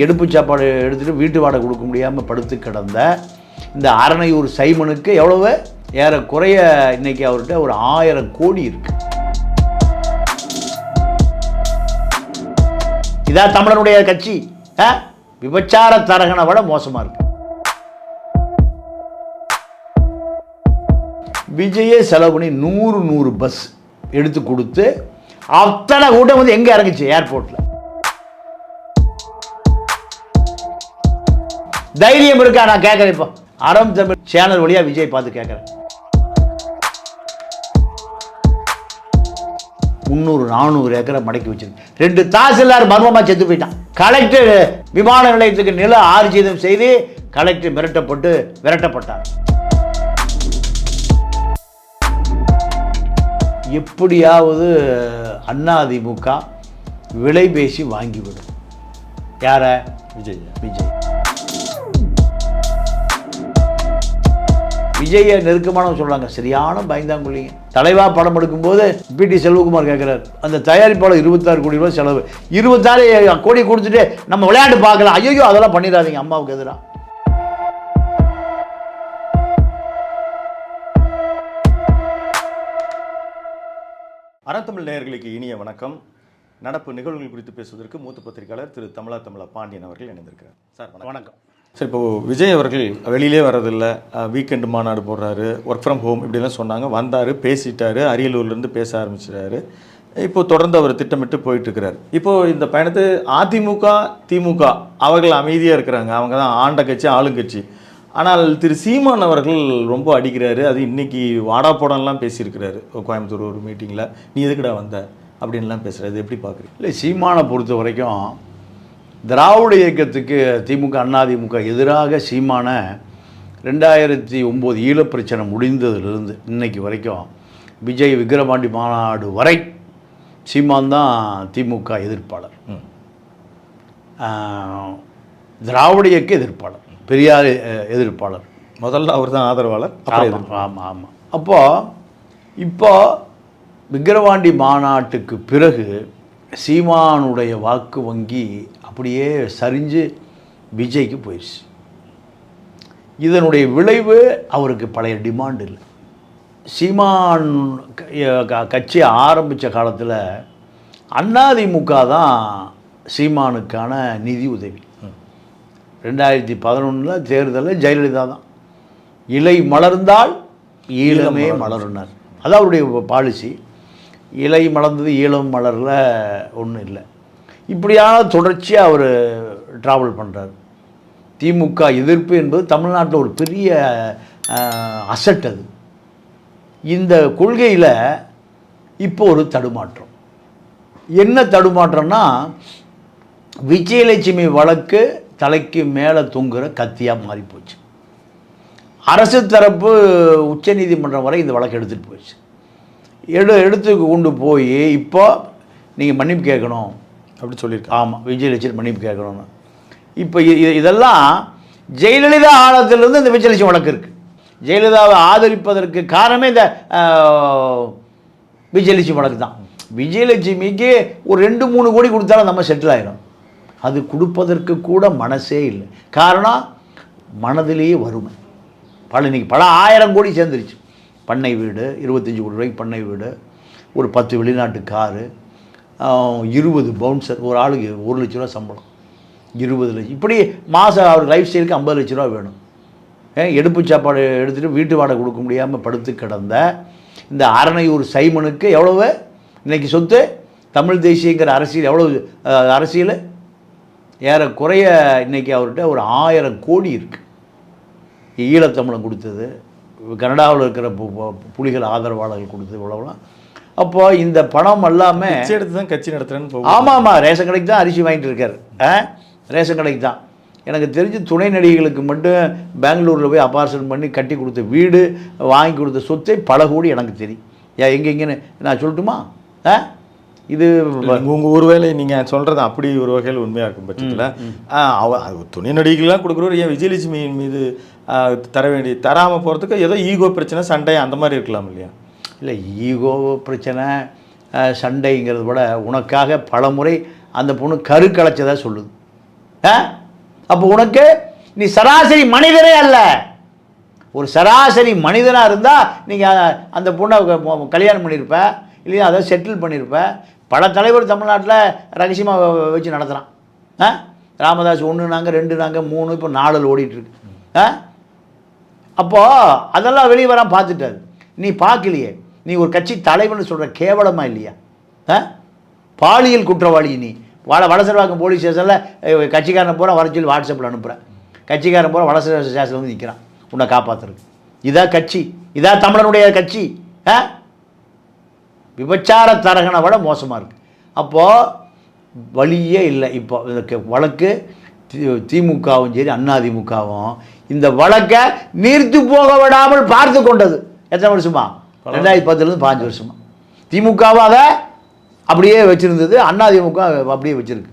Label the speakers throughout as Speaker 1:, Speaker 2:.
Speaker 1: எடுப்பு சாப்பாடு எடுத்துகிட்டு வீட்டு வாடகை கொடுக்க முடியாமல் படுத்து கிடந்த இந்த அரணையூர் சைமனுக்கு எவ்வளவு ஏறக்குறைய இன்றைக்கி அவர்கிட்ட ஒரு 1000 கோடி இருக்குது. இதான் தமிழனுடைய கட்சி. விபச்சார தரகனை விட மோசமாக இருக்கு. விஜயே செலவு பண்ணி 100 பஸ் எடுத்து கொடுத்து அத்தனை கூட்டம் வந்து எங்கே இறங்குச்சு? ஏர்போர்ட்டில். தைரியம் இருக்கா? நான் கேட்குறேன். இப்போ அறம் தமிழ் சேனல் வழியாக விஜய் பார்த்து கேட்குறேன். 300-400 ஏக்கரை மடக்கி வச்சிருக்கு. 2 தாசில்தார் மர்மமாக செத்து போயிட்டான். கலெக்டர் விமான நிலையத்துக்கு நில ஆர்ஜிதம் செய்து கலெக்டர் விரட்டப்பட்டார். எப்படியாவது அதிமுக விலை பேசி வாங்கிவிடும். யார? விஜயை நெருக்கமானவங்க சொல்கிறாங்க, சரியான பயந்தாங்குள்ளிங்க. தலைவா படம் எடுக்கும்போது பிடி செல்வகுமார் கேட்குறாரு, அந்த தயாரிப்பாளர் 26 கோடி ரூபாய் செலவு, 26 கோடி கொடுத்துட்டு நம்ம விளையாட்டு பார்க்கலாம். ஐயோ அதெல்லாம் பண்ணிடாதீங்க அம்மாவுக்கு எதிராக.
Speaker 2: அறத்தமிழ் நேயர்களுக்கு இனிய வணக்கம். நடப்பு நிகழ்வுகள் குறித்து பேசுவதற்கு மூத்த பத்திரிகையாளர் திரு தமிழா பாண்டியன் அவர்கள் இணைந்திருக்கிறார். சார் வணக்கம். சார், இப்போ விஜய் அவர்கள் வெளியிலே வர்றதில்லை, வீக்கெண்டு மாநாடு போடுறாரு, ஒர்க் ஃப்ரம் ஹோம் இப்படிலாம் சொன்னாங்க. வந்தார், பேசிட்டாரு, அரியலூர்லேருந்து பேச ஆரம்பிச்சிட்டாரு. இப்போது தொடர்ந்து அவர் திட்டமிட்டு போயிட்டுருக்கிறார். இப்போது இந்த பயணத்து அதிமுக திமுக அவர்கள் அமைதியாக இருக்கிறாங்க. அவங்க தான் ஆண்ட கட்சி, ஆளுங்கட்சி. ஆனால் திரு சீமான் அவர்கள் ரொம்ப அடிக்கிறாரு. அது இன்றைக்கி வாடா போடலாம் பேசியிருக்கிறாரு கோயம்புத்தூர் ஒரு மீட்டிங்கில். நீ எதுக்குடா வந்த அப்படின்லாம் பேசுகிறது, எப்படி பார்க்குறீங்க?
Speaker 1: இல்லை, சீமானை பொறுத்த வரைக்கும் திராவிட இயக்கத்துக்கு திமுக அதிமுக எதிராக சீமானை 2009 ஈழப்பிரச்சனை முடிந்ததுலேருந்து இன்னைக்கு வரைக்கும் விஜய் விக்கிரவாண்டி மாநாடு வரை சீமான் தான் திமுக எதிர்ப்பாளர், திராவிட இயக்க எதிர்ப்பாளர், பெரியார் எதிர்ப்பாளர்.
Speaker 2: முதல்ல அவர் தான் ஆதரவாளர்.
Speaker 1: ஆமாம். இப்போ விக்கிரவாண்டி மாநாட்டுக்கு பிறகு சீமானுடைய வாக்கு வங்கி அப்படியே சரிஞ்சு விஜய்க்கு போயிடுச்சு. இதனுடைய விளைவு அவருக்கு பழைய டிமாண்ட் இல்லை. சீமான் கட்சி ஆரம்பித்த காலத்தில் அதிமுக தான் சீமானுக்கான நிதி உதவி. 2011 தேர்தலில் ஜெயலலிதா தான் இலை மலர்ந்தால் ஈழமே மலர்னார். அது அவருடைய பாலிசி. இலை மலர்ந்தது, ஈழம் மலரில் ஒன்றும் இல்லை. இப்படியான தொடர்ச்சியாக அவர் ட்ராவல் பண்ணுறார். திமுக எதிர்ப்பு என்பது தமிழ்நாட்டில் ஒரு பெரிய அசட். அது இந்த கொள்கையில் இப்போ ஒரு தடுமாற்றம். என்ன தடுமாற்றம்னா, விஜயலட்சுமி வழக்கு தலைக்கு மேலே தொங்குகிற கத்தியாக மாறிப்போச்சு. அரசு தரப்பு உச்சநீதிமன்றம் வரை இந்த வழக்கு எடுத்துகிட்டு போயிடுச்சு. எடுத்து கொண்டு போய் இப்போ நீங்கள் மன்னிப்பு கேட்கணும்
Speaker 2: அப்படி சொல்லியிருக்கேன்.
Speaker 1: ஆமாம், விஜயலட்சுமி மன்னிப்பு கேட்கணும்னு. இப்போ இதெல்லாம் ஜெயலலிதா ஆழத்திலிருந்து இந்த விஜயலட்சுமி வழக்கு இருக்குது. ஜெயலலிதாவை ஆதரிப்பதற்கு காரணமே இந்த விஜயலட்சுமி வழக்கு தான். விஜயலட்சுமிக்கு ஒரு 2-3 கோடி கொடுத்தாலும் நம்ம செட்டில் ஆகிடும். அது கொடுப்பதற்கு கூட மனசே இல்லை. காரணம், மனதிலேயே வறுமை. இன்னைக்கு பல 1000 கோடி சேர்ந்துருச்சு. பண்ணை வீடு, 25 கோடி ரூபாய்க்கு பண்ணை வீடு, ஒரு 10 வெளிநாட்டு காரு, 20 பவுன்சர், ஒரு ஆளுக்கு 1 லட்ச ரூபா சம்பளம், 20 லட்சம். இப்படி மாதம் அவர் லைஃப் ஸ்டைலுக்கு 50 லட்ச ரூபா வேணும். எடுப்பு சாப்பாடு எடுத்துகிட்டு வீட்டு வாடகை கொடுக்க முடியாமல் படுத்து கிடந்த இந்த அரணையூர் சைமனுக்கு எவ்வளவு இன்றைக்கி சொத்து? தமிழ் தேசியங்கிற அரசியல் எவ்வளவு அரசியல்? ஏறக்குறைய இன்றைக்கி அவர்கிட்ட ஒரு 1000 கோடி இருக்குது. ஈழத்தமிழன் கொடுத்தது, கனடாவில் இருக்கிற புலிகள் ஆதரவாளர்கள் கொடுத்தது, இவ்வளோலாம். அப்போ இந்த பணம் எல்லாமே
Speaker 2: எடுத்து தான் கட்சி நடத்துகிறேன்னு.
Speaker 1: ஆமாம், ரேஷன் கடைக்கு தான் அரிசி வாங்கிட்டு இருக்காரு. ரேஷன் கடைக்கு தான். எனக்கு தெரிஞ்சு துணை நடிகைகளுக்கு மட்டும் பெங்களூரில் போய் அபார்ஷன் பண்ணி கட்டி கொடுத்த வீடு, வாங்கி கொடுத்த சொத்தை பல கோடி எனக்கு தெரியும். எங்கெங்கன்னு நான் சொல்லட்டுமா? இது
Speaker 2: உங்கள் ஒரு வேலை நீங்கள் சொல்கிறது அப்படி ஒரு வகையில் உண்மையாக இருக்கும் பட்சத்தில் துணை நடிகைகள்லாம் கொடுக்குறவர் ஏன் விஜயலட்சுமியின் மீது தராமல் போகிறதுக்கு ஏதோ ஈகோ பிரச்சனை, சண்டை அந்த மாதிரி இருக்கலாம் இல்லையா?
Speaker 1: இல்லை, ஈகோ பிரச்சனை சண்டைங்கிறத விட உனக்காக பல முறை அந்த பொண்ணு கரு கலைச்சதாக சொல்லுது. அப்போ உனக்கு நீ சராசரி மனிதனே அல்ல. ஒரு சராசரி மனிதனாக இருந்தால் நீங்கள் அந்த பொண்ணை கல்யாணம் பண்ணியிருப்ப, இல்லையா அதை செட்டில் பண்ணியிருப்ப. பல தலைவர் தமிழ்நாட்டில் ரகசியமாக வச்சு நடத்துகிறான். ராமதாஸ் 1 நாங்கள் 2 நாங்கள் 3 இப்போ 4 ஓடிட்டுருக்கு. அப்போது அதெல்லாம் வெளியே வராமல் பார்த்துட்டாரு. நீ பார்க்கலையே, நீ ஒரு கட்சி தலைவர்னு சொல்கிற கேவலமாக இல்லையா? பாலியல் குற்றவாளி நீ. வடசர்வாக்கம் போலீஸ் ஸ்டேஷனில் கட்சிக்காரனை பூரா வர சொல்லி வாட்ஸ்அப்பில் அனுப்புகிறேன். கட்சிக்காரன் பூரா வடசர்வ ஸ்டேஷனில் வந்து நிற்கிறான் உன்னை காப்பாற்றுறதுக்கு. இதான் கட்சி, இதான் தமிழனுடைய கட்சி. விபச்சார தரகனை விட மோசமாக இருக்குது. அப்போது வழியே இல்லை. இப்போ இந்த வழக்கு திமுகவும் சரி அதிமுகவும் இந்த வழக்கை நீர்த்து போக விடாமல் பார்த்து கொண்டது. எத்தனை வருஷமா? 2010 5 வருஷமா. திமுகவும் அதை அப்படியே வச்சுருந்தது, அதிமுக அப்படியே வச்சுருக்கு.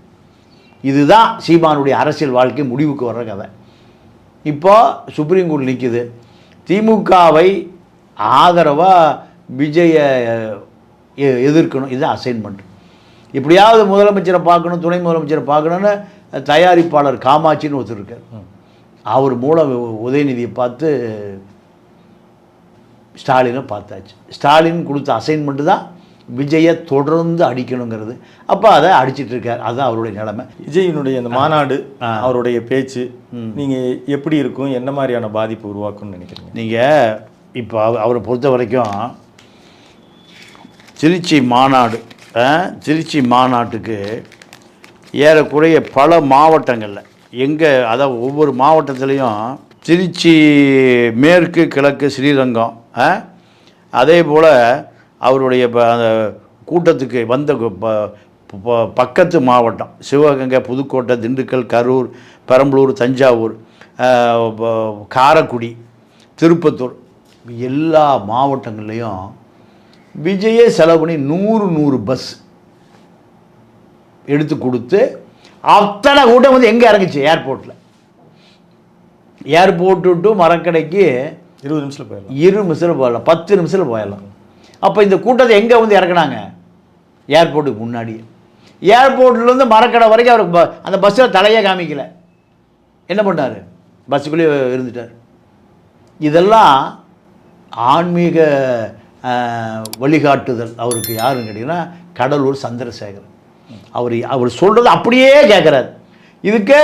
Speaker 1: இதுதான் சீமானுடைய அரசியல் வாழ்க்கை முடிவுக்கு வர்ற கதை. இப்போ சுப்ரீம் கோர்ட் நிற்குது. திமுகவை ஆதரவாக விஜயை எதிர்க்கணும். இது அசைன்மெண்ட். இப்படியாவது முதலமைச்சரை பார்க்கணும், துணை முதலமைச்சரை பார்க்கணுன்னு தயாரிப்பாளர் காமாட்சின்னு ஒருத்தர் இருக்கார். அவர் மூலம் உதயநிதியை பார்த்து ஸ்டாலினை பார்த்தாச்சு. ஸ்டாலின் கொடுத்த அசைன்மெண்ட்டு தான் விஜயை தொடர்ந்து அடிக்கணுங்கிறது. அப்போ அதை அடிச்சிட்டு இருக்கார். அதுதான் அவருடைய நிலைமை.
Speaker 2: விஜயினுடைய அந்த மாநாடு, அவருடைய பேச்சு நீங்கள் எப்படி இருக்கும், என்ன மாதிரியான பாதிப்பு உருவாக்கும்னு நினைக்கிறீங்க? நீங்கள் இப்போ அவரை பொறுத்த வரைக்கும் திருச்சி மாநாட்டுக்கு ஏறக்குறைய பல மாவட்டங்களில் அதாவது ஒவ்வொரு மாவட்டத்துலேயும் திருச்சி மேற்கு கிழக்கு ஸ்ரீரங்கம், அதே போல் அவருடைய அந்த கூட்டத்துக்கு வந்த பக்கத்து மாவட்டம் சிவகங்கை, புதுக்கோட்டை, திண்டுக்கல், கரூர், பெரம்பலூர், தஞ்சாவூர், காரைக்குடி, திருப்பத்தூர் எல்லா மாவட்டங்கள்லேயும் விஜயே செலவு பண்ணி 100 பஸ் எடுத்து கொடுத்து அத்தனை கூட்டம் வந்து எங்கே இறங்குச்சு? ஏர்போர்ட்டு டு மரக்கடைக்கு 20 நிமிஷத்தில் போயிடலாம்,
Speaker 1: 20 நிமிஷத்தில் போயிடலாம், 10 நிமிஷத்தில் போயிடலாம். அப்போ இந்த கூட்டத்தை எங்கே வந்து இறக்குனாங்க? ஏர்போர்ட்டுக்கு முன்னாடியே. ஏர்போர்ட்லேருந்து மரக்கடை வரைக்கும் அவருக்கு அந்த பஸ்ஸில் தலையே காமிக்கல. என்ன பண்ணார்? பஸ்ஸுக்குள்ளேயே இருந்துட்டார். இதெல்லாம் ஆன்மீக வழிகாட்டுதல். அவருக்கு யாருன்னு கேட்டிங்கன்னா கடலூர் சந்திரசேகர். அவர் சொல்கிறது அப்படியே கேட்குறாரு. இதுக்கு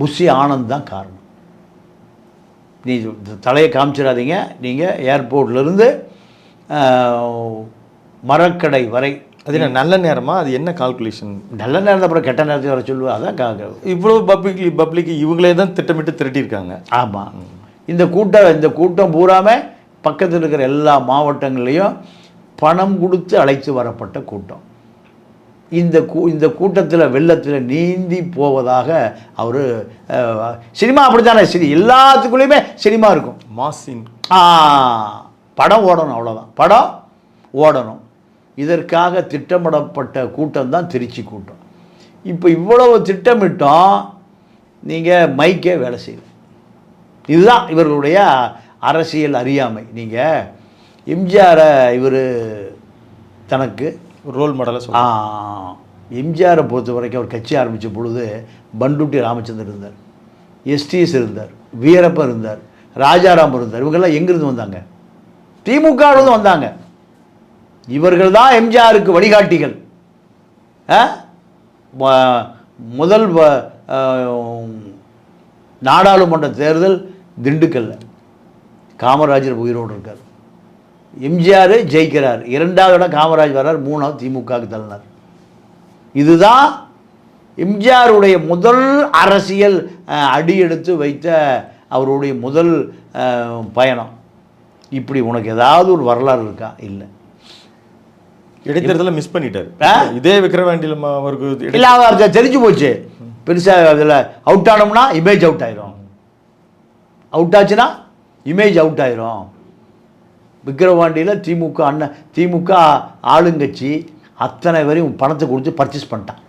Speaker 1: புஷி ஆனந்த் தான் காரணம். நீ தலையை காமிச்சிடாதீங்க, நீங்கள் ஏர்போர்ட்லேருந்து மரக்கடை வரை.
Speaker 2: அது என்ன நல்ல நேரமா? அது என்ன கால்குலேஷன்?
Speaker 1: நல்ல நேரம் தான், அப்புறம் கெட்ட நேரத்தில் வர சொல்லுவா. அதான்
Speaker 2: இவ்வளோ பப்ளிக் இவங்களே தான் திட்டமிட்டு திரட்டியிருக்காங்க.
Speaker 1: ஆமாம். இந்த கூட்டம் பூராமல் பக்கத்தில் இருக்கிற எல்லா மாவட்டங்கள்லேயும் பணம் கொடுத்து அழைத்து வரப்பட்ட கூட்டம். இந்த கூட்டத்தில் வெள்ளத்தில் நீந்தி போவதாக அவர் சினிமா அப்படித்தானே. எல்லாத்துக்குள்ளேயுமே சினிமா இருக்கும்.
Speaker 2: மாசின்
Speaker 1: படம் ஓடணும், அவ்வளோதான். படம் ஓடணும். இதற்காக திட்டமிடப்பட்ட கூட்டம் தான் திருச்சி கூட்டம். இப்போ இவ்வளவு திட்டமிட்டோம், நீங்கள் மைக்கே வேலை செய்யல. இதுதான் இவர்களுடைய அரசியல் அறியாமை. நீங்கள் எம்ஜிஆரை இவர் தனக்கு
Speaker 2: ரோல் மாடலாக
Speaker 1: எம்ஜிஆரை பொறுத்த வரைக்கும் அவர் கட்சி ஆரம்பித்த பொழுது பண்டுட்டி ராமச்சந்திரன் இருந்தார், எஸ்டிஎஸ் இருந்தார், வீரப்பன் இருந்தார், ராஜாராம் இருந்தார். இவங்கெல்லாம் எங்கேருந்து வந்தாங்க? திமுகவிலிருந்து வந்தாங்க. இவர்கள் தான் எம்ஜிஆருக்கு வழிகாட்டிகள். முதல் நாடாளுமன்ற தேர்தல் திண்டுக்கல்ல காமராஜர் உயிரோடு இருக்கார். எம்ஜிஆர் ஜெயிக்கிறார், 2வது இடம் காமராஜ் வர்றார், 3வது திமுகவுக்கு தள்ளினார். இதுதான் எம்ஜிஆருடைய முதல் அரசியல் அடியெடுத்து வைத்த அவருடைய முதல் பயணம். இப்படி உனக்கு ஏதாவது ஒரு வரலாறு இருக்கா? இல்லை.
Speaker 2: இடைத்தேர்தலில் மிஸ் பண்ணிட்டார். இதே விக்கிரவாண்டியில் அவருக்கு
Speaker 1: இல்லை, அது தெரிஞ்சு போச்சு. பெருசாக அதில் அவுட் ஆனோம்னா இமேஜ் அவுட் ஆயிரும். அவுட் ஆச்சுன்னா இமேஜ் அவுட் ஆயிரும். விக்கிரவாண்டியில் திமுக ஆளுங்கட்சி அத்தனை வரையும் பணத்தை கொடுத்து பர்ச்சேஸ் பண்ணிட்டான்.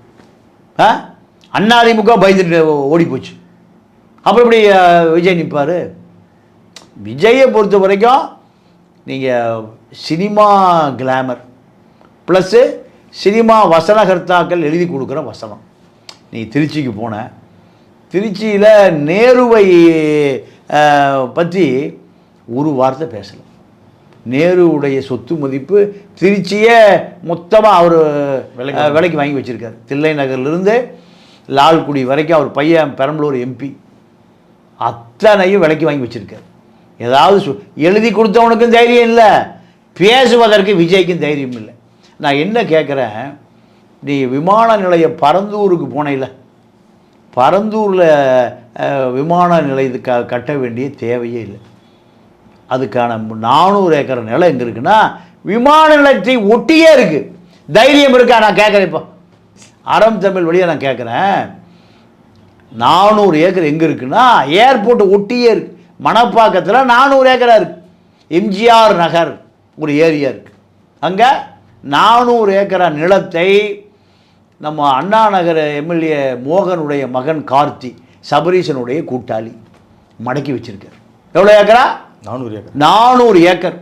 Speaker 1: அதிமுக பயந்துட்டு ஓடி போச்சு. அப்புறம் இப்படி விஜய் நிற்பார். விஜயை பொறுத்த வரைக்கும் நீங்கள் சினிமா கிளாமர் ப்ளஸ்ஸு சினிமா வசனகர்த்தாக்கள் எழுதி கொடுக்குற வசனம். நீ திருச்சிக்கு போன திருச்சியில் நேருவை பற்றி ஒரு வார்த்தை பேசலை. நேருவுடைய சொத்து மதிப்பு திருச்சியே மொத்தமாக அவர் விலைக்கு வாங்கி வச்சுருக்கார். தில்லை நகர்லேருந்து லால்குடி வரைக்கும் அவர் பையன் பெரம்பலூர் எம்பி அத்தனையும் விலைக்கு வாங்கி வச்சுருக்கார். ஏதாவது எழுதி கொடுத்தவனுக்கும் தைரியம் இல்லை, பேசுவதற்கு விஜய்க்கும் தைரியம் இல்லை. நான் என்ன கேட்குறேன், நீ விமான நிலையம் பரந்தூருக்கு போனையில், பரந்தூரில் விமான நிலையத்துக்கு கட்ட வேண்டிய தேவையே இல்லை. அதுக்கான 400 ஏக்கர் நிலம் எங்கே இருக்குன்னா விமான நிலையத்தை ஒட்டியே இருக்குது. தைரியம் இருக்கா? நான் கேட்குறேன். இப்போ அறம் தமிழ் வழியாக நான் கேட்குறேன், 400 ஏக்கர் எங்கே இருக்குன்னா ஏர்போர்ட் ஒட்டியே இருக்குது. மணப்பாக்கத்தில் 400 ஏக்கராக இருக்குது. எம்ஜிஆர் நகர் ஒரு ஏரியா இருக்குது, அங்கே 400 ஏக்கரா நிலத்தை நம்ம அண்ணா நகர் எம்எல்ஏ மோகனுடைய மகன் கார்த்தி, சபரீசனுடைய கூட்டாளி மடக்கி வச்சுருக்கார். எவ்வளோ ஏக்கரா?
Speaker 2: 400 ஏக்கர்.
Speaker 1: 400 ஏக்கர்.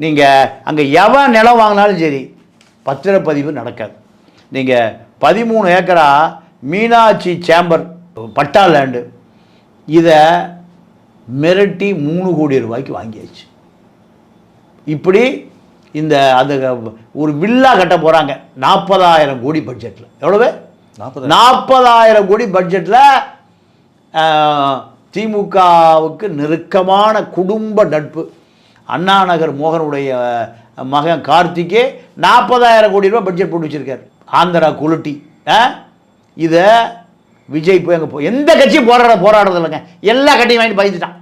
Speaker 1: நீங்கள் அங்கே எவன் நிலம் வாங்கினாலும் சரி பத்திரப்பதிவு நடக்காது. நீங்கள் 13 ஏக்கரா மீனாட்சி சேம்பர் பட்டா லேண்டு, இதை மிரட்டி 3 கோடி ரூபாய்க்கு வாங்கியாச்சு. இப்படி இந்த அது ஒரு வில்லா கட்ட போகிறாங்க 40,000 கோடி பட்ஜெட்டில். எவ்வளவு? 40,000 கோடி பட்ஜெட்டில் திமுகவுக்கு நெருக்கமான குடும்ப நட்பு அண்ணா நகர் மோகனுடைய மகன் கார்த்திகே 40,000 கோடி ரூபாய் பட்ஜெட் போட்டு வச்சுருக்கார். ஆந்திரா குலுட்டி. இதை விஜய் போய் அங்கே எந்த கட்சியும் போராடுறது இல்லைங்க, எல்லா கட்சியும் வாங்கிட்டு பயந்துட்டான்.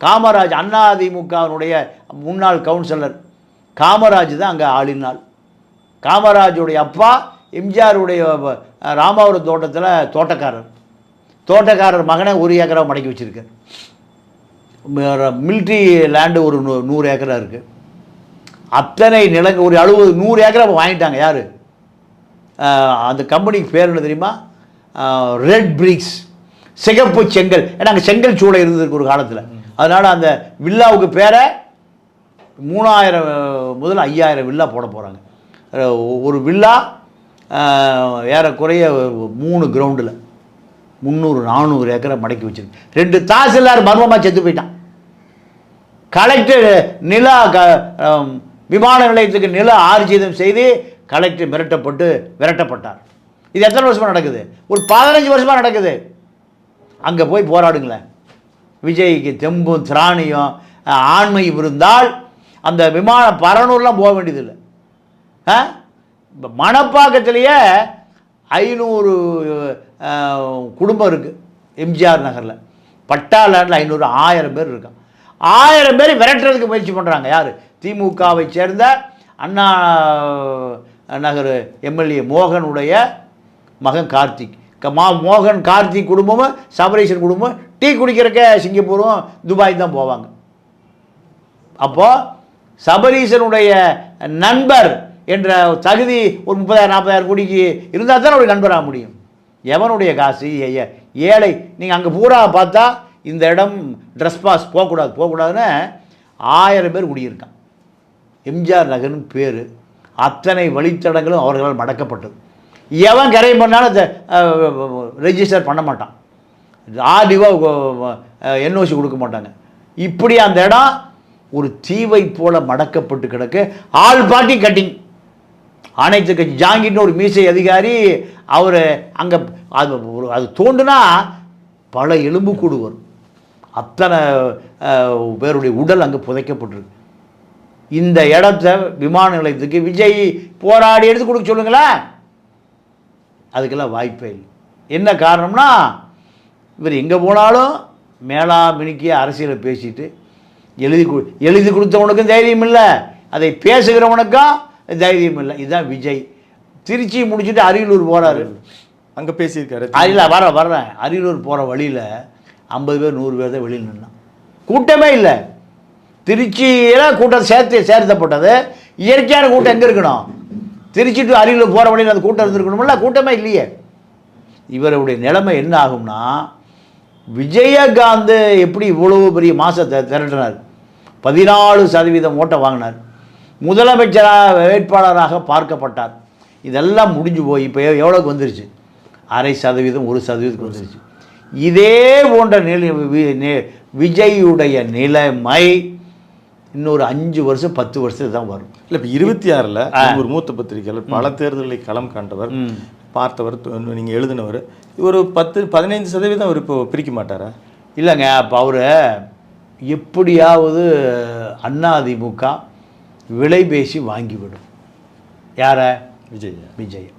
Speaker 1: காமராஜ் அதிமுகவினுடைய முன்னாள் கவுன்சிலர் காமராஜ் தான் அங்கே ஆளினாள். காமராஜுடைய அப்பா எம்ஜிஆருடைய ராமாவரம் தோட்டத்தில் தோட்டக்காரர் மகனை 1 ஏக்கரா மடக்கி வச்சுருக்கார். மிலிட்ரி லேண்டு ஒரு 100 ஏக்கரா இருக்குது. அத்தனை நிலங்க ஒரு 100 ஏக்கரா வாங்கிட்டாங்க. யார்? அந்த கம்பெனிக்கு பேர் என்ன தெரியுமா? ரெட் பிரிக்ஸ், சிகப்பு செங்கல். ஏன்னா அங்கே செங்கல் சூளை இருந்ததுக்கு ஒரு காலத்தில். அதனால் அந்த வில்லாவுக்கு பேரை 3000 முதல் 5000 வில்லா போட போகிறாங்க. ஒரு வில்லா ஏறக்குறைய 3 கிரவுண்டில் 300-400 ஏக்கரை மடக்கி வச்சிருக்கு. 2 தாசில்தார் மர்மமாக செத்து போயிட்டான். கலெக்டர் விமான நிலையத்துக்கு நில ஆர்ஜிதம் செய்து கலெக்டர் விரட்டப்பட்டார். இது எத்தனை வருஷமாக நடக்குது? ஒரு 15 வருஷமாக நடக்குது. அங்கே போய் போராடுங்களேன். விஜய்க்கு தெம்பும் திராணியும் ஆண்மையும் இருந்தால் அந்த பரனூர்லாம் போக வேண்டியதில்லை. மணப்பாக்கத்திலேயே 500 குடும்பம் இருக்குது எம்ஜிஆர் நகரில். பட்டா லேண்டில் 500 1000 பேர் இருக்கான். 1000 பேர் விரட்டுறதுக்கு முயற்சி பண்ணுறாங்க. யார்? திமுகவை சேர்ந்த அண்ணா நகர் எம்எல்ஏ மோகனுடைய மகன் கார்த்திக். மோகன் கார்த்திக் குடும்பமும் சபரீசன் குடும்பமும் டீ குடிக்கிறக்க சிங்கப்பூரும் துபாய் தான் போவாங்க. அப்போது சபரீசனுடைய நண்பர் என்ற தகுதி ஒரு 30,000-40,000 கோடிக்கு இருந்தால் தான் அவருடைய நண்பராக முடியும். எவனுடைய காசு? ஏழை. நீங்கள் அங்கே பூரா பார்த்தா இந்த இடம் ட்ரெஸ் பாஸ் போகக்கூடாதுன்னு 1000 பேர் குடியிருக்கான். எம்ஜிஆர் நகர்னு பேர். அத்தனை வழித்தடங்களும் அவர்களால் மடக்கப்பட்டது. எவன் கரையும் பண்ணாலும் ரெஜிஸ்டர் பண்ண மாட்டான், ஆர்டிஓ என்ஓசி கொடுக்க மாட்டாங்க. இப்படி அந்த இடம் ஒரு தீவை போல மடக்கப்பட்டு கிடக்கு. All party cutting. அனைத்து கட்சி ஜாங்கின்னு ஒரு மீசை அதிகாரி அவர் அங்கே அது தோண்டுனா பல எலும்புக்கூடு வரும். அத்தனை பேருடைய உடல் அங்கே புதைக்கப்பட்டிருக்கு. இந்த இடத்த விமான நிலையத்துக்கு விஜய் போராடி எடுத்து கொடுக்க சொல்லுங்களேன். அதுக்கெல்லாம் வாய்ப்பே இல்லை. என்ன காரணம்னா இவர் எங்கே போனாலும் மேலாமினிக்கு அரசியலை பேசிட்டு எழுதி கொடுத்தவனுக்கும் தைரியம் இல்லை, அதை பேசுகிறவனுக்கும் தைரியம் இல்லை. இதுதான் விஜய். திருச்சி முடிச்சுட்டு அரியலூர் போகிறாரு,
Speaker 2: அங்கே பேசியிருக்காரு.
Speaker 1: வர்றேன் அரியலூர் போகிற வழியில் 50 பேர் 100 பேர் தான் வெளியில் நின்னான். கூட்டமே இல்லை. திருச்சியில் கூட்டம் சேர்த்தப்பட்டது. இயற்கையான கூட்டம் எங்கே இருக்கணும்? திருச்சி டு அரியலூர் போகிற வழியில் அந்த கூட்டம் இருந்துருக்கணும்ல. கூட்டமே இல்லையே. இவருடைய நிலைமை என்ன ஆகும்னா, விஜயகாந்த் எப்படி இவ்வளவு பெரிய மாசத்தை திரட்டினார், 14% ஓட்டை வாங்கினார், முதலமைச்சராக வேட்பாளராக பார்க்கப்பட்டார். இதெல்லாம் முடிஞ்சு போய் இப்போ எவ்வளோக்கு வந்துருச்சு? 0.5% 1% வந்துருச்சு. இதே போன்ற விஜயுடைய நிலைமை இன்னொரு 5 வருஷம் 10 வருஷத்துக்கு தான் வரும்.
Speaker 2: இல்லை இப்போ 26 ஒரு மூத்த பத்திரிகையாளர் பல தேர்தலை களம் கண்டவர், பார்த்தவர், நீங்கள் எழுதினவர், ஒரு 10-15% அவர் இப்போ பிரிக்க மாட்டாரா?
Speaker 1: இல்லைங்க, அப்போ அவர் எப்படியாவது அதிமுக விலை பேசி வாங்கிவிடும். யாரை? விஜய்.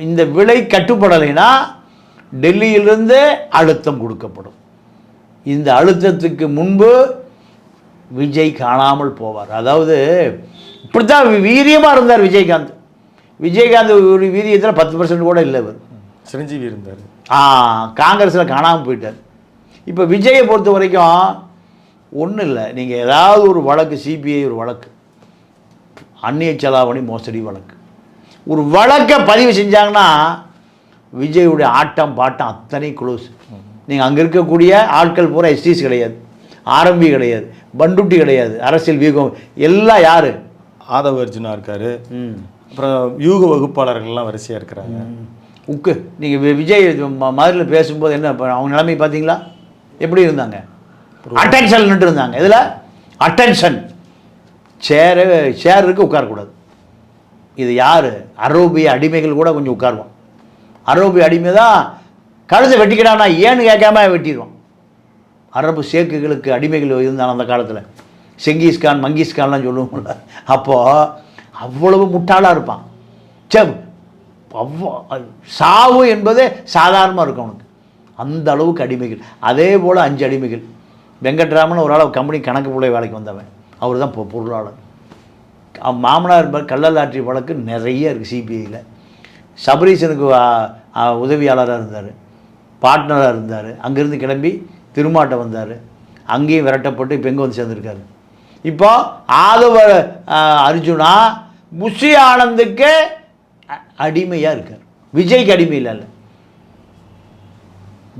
Speaker 1: இந்த விலை கட்டுப்படலைன்னா டெல்லியிலிருந்து அழுத்தம் கொடுக்கப்படும். இந்த அழுத்தத்துக்கு முன்பு விஜய் காணாமல் போவார். அதாவது இப்படித்தான் வீரியமாக இருந்தார் விஜயகாந்த். ஒரு வீரியத்தில் 10% கூட இல்லை. இவர்
Speaker 2: சிரஞ்சீவி இருந்தார்,
Speaker 1: காங்கிரஸில் காணாமல் போயிட்டார். இப்போ விஜயை பொறுத்த வரைக்கும் ஒன்றும் இல்லை. நீங்கள் ஏதாவது ஒரு வழக்கு, சிபிஐ ஒரு வழக்கு, அந்நிய செலாவணி மோசடி வழக்கு, ஒரு வழக்கை பதிவு செஞ்சாங்கன்னா விஜயுடைய ஆட்டம் பாட்டம் அத்தனை க்ளோஸ். நீங்கள் அங்கே இருக்கக்கூடிய ஆட்கள் பூரா எஸ்டிஸ் கிடையாது, ஆர்எம்பி கிடையாது, பண்டுட்டி கிடையாது, அரசியல் வியூகம் எல்லாம் யார்?
Speaker 2: ஆதவ அர்ஜுனா இருக்கார், அப்புறம் யூக வகுப்பாளர்கள்லாம் வரிசையாக இருக்கிறாங்க.
Speaker 1: நீங்கள் விஜய் மாதிரியில் பேசும்போது என்ன அவங்க நிலைமை பார்த்தீங்களா? எப்படி இருந்தாங்க? அட்டென்ஷன் நின்று இருந்தாங்க. இதில் அட்டென்ஷன், சேருக்கு உட்காரக்கூடாது. இது யார்? அரேபிய அடிமைகள் கூட கொஞ்சம் உட்காருவான். அரேபிய அடிமை தான் கழுத்தை வெட்டிக்கிறான்னா ஏன்னு கேட்காம வெட்டிடுவான். அரபு ஷேக்குகளுக்கு அடிமைகள் இருந்தான் அந்த காலத்தில். செங்கிஸ்கான் மங்கிஸ்கான்லாம் சொல்லுவோம்ல. அப்போது அவ்வளவு முட்டாளாக இருப்பான். சாவு என்பது சாதாரணமாக இருக்கும் அவனுக்கு. அந்த அளவுக்கு அடிமைகள். அதே போல் 5 அடிமைகள். வெங்கட்ராமன் ஒரு ஆள் கம்பெனி கணக்கு பிள்ளை வேலைக்கு வந்தவன், அவர் தான் பொருளாளர். மாமனார் கள்ளலாற்றி வழக்கு நிறைய இருக்குது சிபிஐயில். சபரீசனுக்கு உதவியாளராக இருந்தார், பார்ட்னராக இருந்தார். அங்கேருந்து கிளம்பி திருமாட்டை வந்தார், அங்கேயும் விரட்டப்பட்டு இப்போ எங்கே வந்து சேர்ந்துருக்காரு. இப்போ ஆதவ அர்ஜுனா புஷி ஆனந்துக்கு அடிமையாக இருக்கார், விஜய்க்கு அடிமை இல்லை.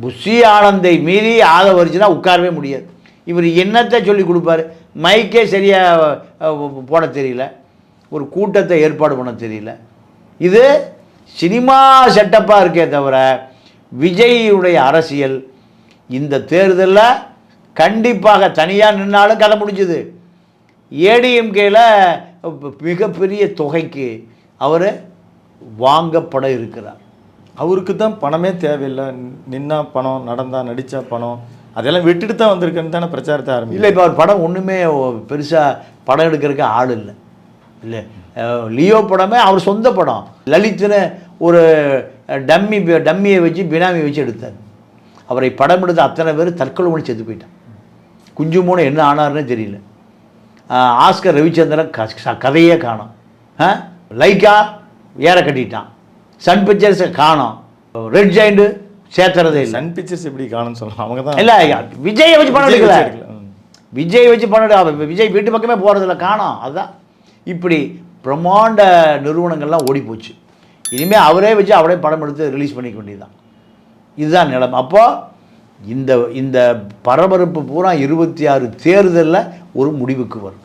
Speaker 1: புஷி ஆனந்தை மீறி ஆதவ அர்ஜுனா உட்காரவே முடியாது. இவர் என்னத்தை சொல்லி கொடுப்பார்? மைக்கே சரியாக போட தெரியல, ஒரு கூட்டத்தை ஏற்பாடு பண்ண தெரியல. இது சினிமா செட்டப்பாக இருக்கே தவிர விஜய்யுடைய அரசியல் இந்த தேர்தலில் கண்டிப்பாக தனியாக நின்னாலும் கதை முடிஞ்சுது. ஏடிஎம்கேல மிகப்பெரிய தொகைக்கு அவர் வாங்கப்பட இருக்கிறார்.
Speaker 2: அவருக்கு தான் பணமே தேவையில்லை, நின்னா பணம், நடந்தா நடித்தா பணம், அதெல்லாம் விட்டுட்டு தான் வந்திருக்குன்னு தானே பிரச்சாரத்தை ஆரம்பிச்சு.
Speaker 1: இல்லை, இப்போ அவர் படம் ஒன்றுமே பெருசாக படம் எடுக்கிறதுக்கு ஆள் இல்லை. இல்லை, லியோ படமே அவர் சொந்த படம். லலித்னு ஒரு டம்மியை வச்சு பினாமியை வச்சு எடுத்தார். அவரை படம் எடுத்த அத்தனை பேர் தற்கொலை பண்ணி செத்து போயிட்டான். குஞ்சுமோனு என்ன ஆனார்னே தெரியல. ஆஸ்கர் ரவிச்சந்திரன் கதையே காணோம். லைக்கா ஏற கட்டிட்டான். சன் பிக்சர்ஸை காணோம். ரெட் ஜெயிண்ட் சேர்த்துறதே இல்லை.
Speaker 2: சன் பிக்சர்ஸ் எப்படி காணும்னு சொல்லலாம். அவங்க தான்
Speaker 1: இல்லை, விஜயை வச்சு படம் எடுக்கல. விஜய் வச்சு படம் எடுக்க விஜய் வீட்டு பக்கமே போகிறதில்ல, காணோம். அதுதான் இப்படி பிரம்மாண்ட நிறுவனங்கள்லாம் ஓடி போச்சு. இனிமேல் அவரே வச்சு அவரே படம் எடுத்து ரிலீஸ் பண்ணிக்க வேண்டியதுதான். இதுதான் நிலைமை. அப்போது இந்த பரபரப்பு பூரா 26 தேர்தலில் ஒரு முடிவுக்கு வரும்.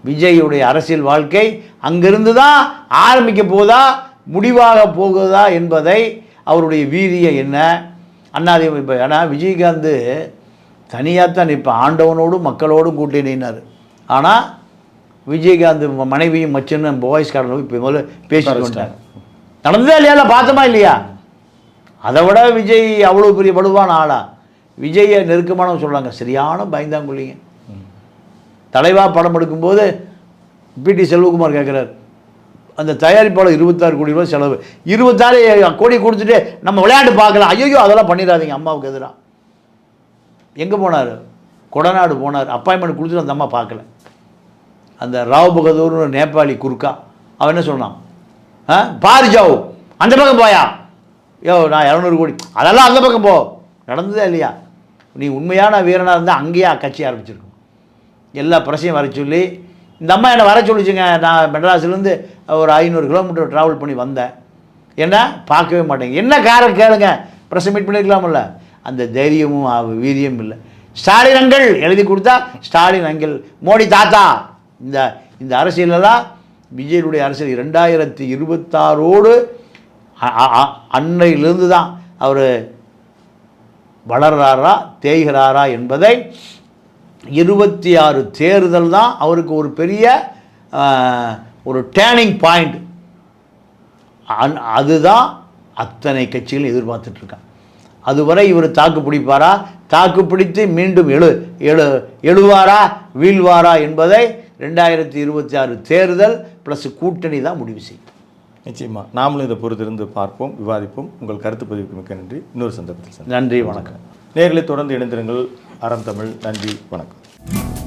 Speaker 1: விஜயுடைய அரசியல் வாழ்க்கை அங்கிருந்து தான் ஆரம்பிக்க போதா, முடிவாக போகுதா என்பதை, அவருடைய வீரியம் என்ன, அண்ணாதிமுக. இப்போ ஏன்னா விஜயகாந்த் தனியாகத்தான் இப்போ ஆண்டவனோடும் மக்களோடும் கூட்டணினார். ஆனால் விஜயகாந்த் மனைவியும் மச்சன்னு பாய்ஸ் கார்டில் இப்போ முதல்ல பேசிட்டு வந்துட்டாங்க. நடந்ததா இல்லையா? பார்த்தோமா இல்லையா? அதை விட விஜய் அவ்வளோ பெரிய வலுவான ஆளா? விஜயை நெருக்கமானவங்க சொல்கிறாங்க, சரியான பயந்தாங்குள்ளிங்க. தலைவா படம் எடுக்கும்போது பிடி செல்வகுமார் கேட்குறாரு, அந்த தயாரிப்பாளர் 26 கோடி ரூபா செலவு, 26 கோடி கொடுத்துட்டு நம்ம விளையாட்டு பார்க்கலாம். ஐயோ அதெல்லாம் பண்ணிடாதீங்க அம்மாவுக்கு எதிராக. எங்கே போனார்? கொடநாடு போனார். அப்பாயின்மெண்ட் கொடுத்துட்டு அந்த அம்மா பார்க்கல. அந்த ராவ் பகதூர்னு நேபாளி குறுக்கா அவன் என்ன சொன்னான்? பாரு ஜாவ் அந்த பக்கம் போயா, நான் 200 கோடி, அதெல்லாம் அந்த பக்கம் போ. நடந்ததே இல்லையா? நீ உண்மையான வீரனாக இருந்தால் அங்கேயே கட்சி ஆரம்பிச்சிருக்கும். எல்லா பிரச்சனையும் வர சொல்லி இந்த அம்மா என்னை வர சொல்லிச்சுங்க. நான் மெட்ராஸ்லேருந்து ஒரு 500 கிலோமீட்டர் ட்ராவல் பண்ணி வந்தேன். என்ன பார்க்கவே மாட்டேங்க. என்ன காரணம் கேளுங்க, ப்ரெஸ் மீட் பண்ணியிருக்கலாமில்ல. அந்த தைரியமும் வீரியமும் இல்லை. ஸ்டாலின் அங்கிள் எழுதி கொடுத்தா ஸ்டாலின் அங்கிள், மோடி தாத்தா. இந்த அரசியலெல்லாம் விஜயனுடைய அரசியல் 2026 அன்னையிலிருந்து தான் அவர் வளர்றாரா தேய்கிறாரா என்பதை 26 தேர்தல் தான் அவருக்கு ஒரு பெரிய ஒரு டேர்னிங் பாயிண்ட். அதுதான் அத்தனை கட்சிகளும் எதிர்பார்த்துட்ருக்காங்க. அதுவரை இவர் தாக்கு பிடிப்பாரா, தாக்கு பிடித்து மீண்டும் எழுவாரா வீழ்வாரா என்பதை 2026 தேர்தல் ப்ளஸ் கூட்டணி தான் முடிவு செய்யும்.
Speaker 2: நிச்சயமாக நாமளும் இதை பொறுத்திருந்து பார்ப்போம், விவாதிப்போம். உங்கள் கருத்து பதிவுக்கு மிக்க நன்றி. இன்னொரு சந்தர்ப்பத்தில்
Speaker 1: நன்றி, வணக்கம்.
Speaker 2: நேர்களை தொடர்ந்து இணைந்திருங்கள். அறம் தமிழ். நன்றி, வணக்கம்.